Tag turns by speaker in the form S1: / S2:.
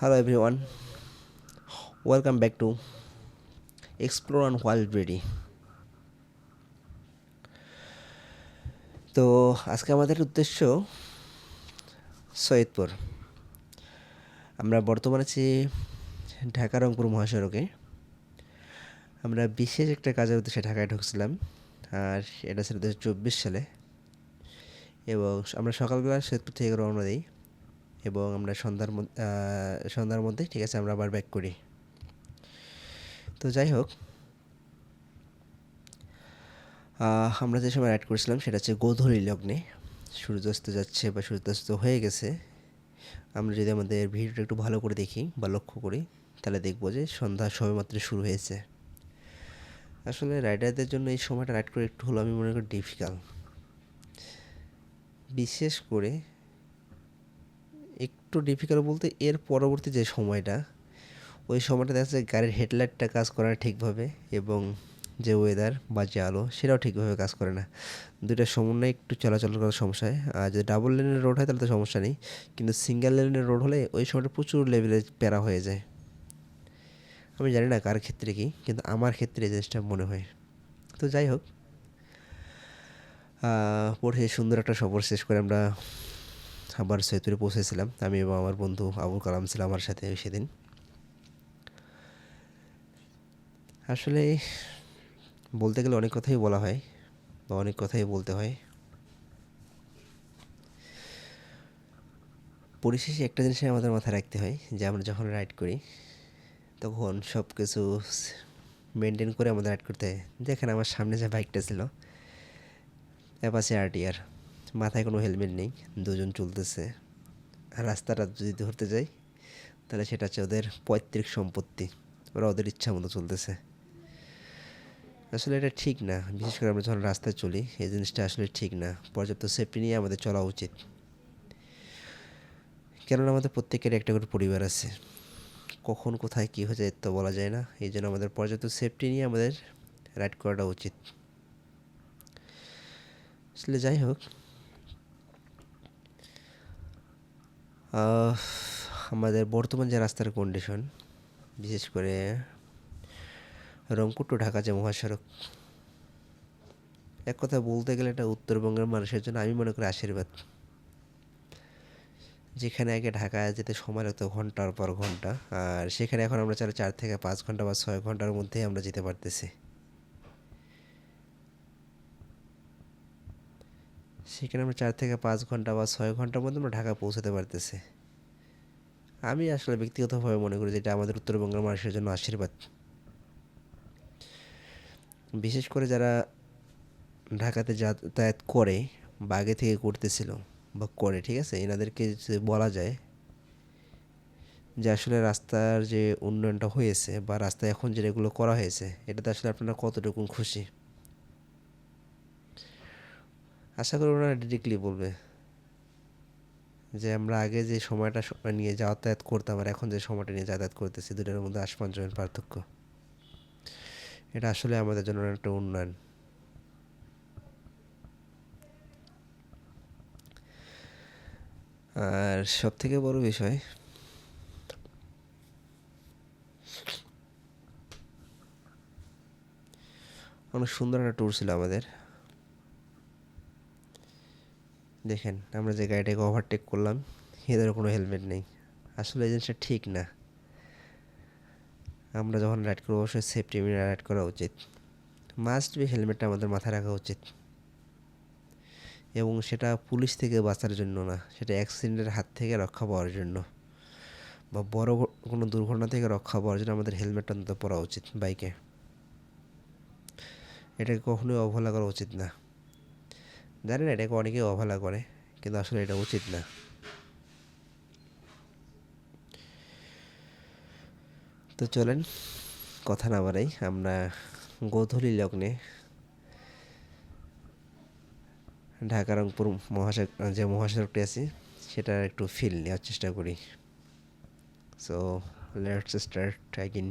S1: Hello everyone, welcome back to Explore on Wild Ready. তো আজকে আমাদের উদ্দেশ্য সৈয়দপুর। আমরা বর্তমানে আছি ঢাকা রংপুর মহাসড়কে। আমরা বিশেষ একটা কাজের উদ্দেশ্যে ঢাকায় ঢুকছিলাম, আর এটা ছিল 2024 সালে। এবং আমরা সকালবেলা সৈয়দপুর থেকে রওনা দিই এবং আমরা সন্ধ্যার মধ্যে ঠিক আছে আমরা আবার ব্যাক করি। তো যাই হোক, আমরা যে সময় রাইড করেছিলাম সেটা হচ্ছে গোধূলি লগ্নে। সূর্যাস্ত যাচ্ছে বা সূর্যাস্ত হয়ে গেছে। আমরা যদি আমাদের ভিডিওটা একটু ভালো করে দেখি বা লক্ষ্য করি, তাহলে দেখব যে সন্ধ্যা সবেমাত্র শুরু হয়েছে। আসলে রাইডারদের জন্য এই সময়টা রাইড করে একটু হলো আমি মনে করি ডিফিকাল্ট। বিশেষ করে একটু ডিফিকাল্ট বলতে এর পরবর্তী যে সময়টা, ওই সময়টা দেখা যাচ্ছে গাড়ির হেডলাইটটা কাজ করে না ঠিকভাবে, এবং যে ওয়েদার বা যে আলো সেটাও ঠিকভাবে কাজ করে না। দুইটার সমন্বয়ে একটু চলাচল করার সমস্যা হয়। আর যদি ডাবল লেনের রোড হয় তাহলে তো সমস্যা নেই, কিন্তু সিঙ্গেল লেনের রোড হলে ওই সময়টা প্রচুর লেভেলে প্যারা হয়ে যায়। আমি জানি না কার ক্ষেত্রে কী, কিন্তু আমার ক্ষেত্রে এই জিনিসটা মনে হয়। তো যাই হোক, পরে সুন্দর একটা সফর শেষ করে আমরা আবার সৈয়দপুরে পৌঁছেছিলাম। আমি এবং আমার বন্ধু আবুল কালাম ছিল আমার সাথে সেদিন। আসলে বলতে গেলে অনেক কথাই বলা হয় বা অনেক কথাই বলতে হয়। পরিশেষে একটা জিনিসই আমাদের মাথায় রাখতে হয় যে আমরা যখন রাইড করি তখন সব কিছু মেনটেন করে আমাদের রাইড করতে হয়। দেখেন আমার সামনে যে বাইকটা ছিল, অ্যাপাচি আরটিআর, মাথায় কোনো হেলমেট নেই, দুজন চলতেছে। আর রাস্তাটা যদি ধরতে যাই তাহলে সেটা হচ্ছে ওদের পৈতৃক সম্পত্তি, ওরা ওদের ইচ্ছা মতো চলতেছে। আসলে এটা ঠিক না। বিশেষ করে আমরা যখন রাস্তায় চলি এই জিনিসটা আসলে ঠিক না। পর্যাপ্ত সেফটি নিয়ে আমাদের চলা উচিত, কেননা আমাদের প্রত্যেকের একটা করে পরিবার আছে। কখন কোথায় কী হয়ে যায় তো বলা যায় না। এই জন্য আমাদের পর্যাপ্ত সেফটি নিয়ে আমাদের রাইড করাটা উচিত। আসলে যাই হোক, আমাদের বর্তমান যে রাস্তার কন্ডিশন, বিশেষ করে রংপুর টু ঢাকা যে মহাসড়ক, এক কথা বলতে গেলে এটা উত্তরবঙ্গের মানুষের জন্য আমি মনে করি আশীর্বাদ। যেখানে আগে ঢাকায় যেতে সময় লাগতো ঘন্টার পর ঘন্টা, আর সেখানে এখন আমরা চাইলে 4 থেকে 5 ঘন্টা বা 6 ঘন্টার মধ্যেই আমরা যেতে পারতেছি। সেখানে আমরা 4 থেকে 5 ঘন্টা বা 6 ঘন্টার মধ্যে আমরা ঢাকা পৌঁছাতে পারতেছি। আমি আসলে ব্যক্তিগতভাবে মনে করি যে এটা আমাদের উত্তরবঙ্গের মানুষের জন্য আশীর্বাদ। বিশেষ করে যারা ঢাকাতে যাতায়াত করে বা আগে থেকে করতেছিল বা করে, ঠিক আছে, এনাদেরকে যে বলা যায় যে আসলে রাস্তার যে উন্নয়নটা হয়েছে বা রাস্তায় এখন যেগুলো করা হয়েছে এটাতে আসলে আপনারা কতটুকু খুশি, আশা করি ওনারা ডিরেক্টলি বলবে যে আমরা আগে যে সময়টা নিয়ে যাতায়াত করতাম আর এখন যে সময়টা নিয়ে যাতায়াত করতেছি, দুটার মধ্যে আসমান জমিন পার্থক্য। এটা আসলে আমাদের জন্য একটা উন্নয়ন। আর সব থেকে বড় বিষয়, অনেক সুন্দর একটা ট্যুর ছিল আমাদের। দেখেন আমরা যে গাড়িটাকে ওভারটেক করলাম, এদের কোনো হেলমেট নেই। আসলে এই জিনিসটা ঠিক না। আমরা যখন রাইড করবো অবশ্যই সেফটি মেনে রাইড করা উচিত। মাস্ট বি হেলমেটটা আমাদের মাথায় রাখা উচিত, এবং সেটা পুলিশ থেকে বাঁচার জন্য না, সেটা অ্যাক্সিডেন্টের হাত থেকে রক্ষা পাওয়ার জন্য বা বড় কোনো দুর্ঘটনা থেকে রক্ষা পাওয়ার জন্য আমাদের হেলমেটটা অন্তত পরা উচিত বাইকে। এটাকে কখনোই অবহেলা করা উচিত না। জানি না এটাকে অনেকেই অবহেলা করে, কিন্তু আসলে এটা উচিত না। তো চলেন কথা না বাড়াই, আমরা গোধূলি লগ্নে ঢাকা রংপুর মহাসড়ক যে মহাসড়কটি আছে সেটার একটু ফিল নেওয়ার চেষ্টা করি। So let's start again.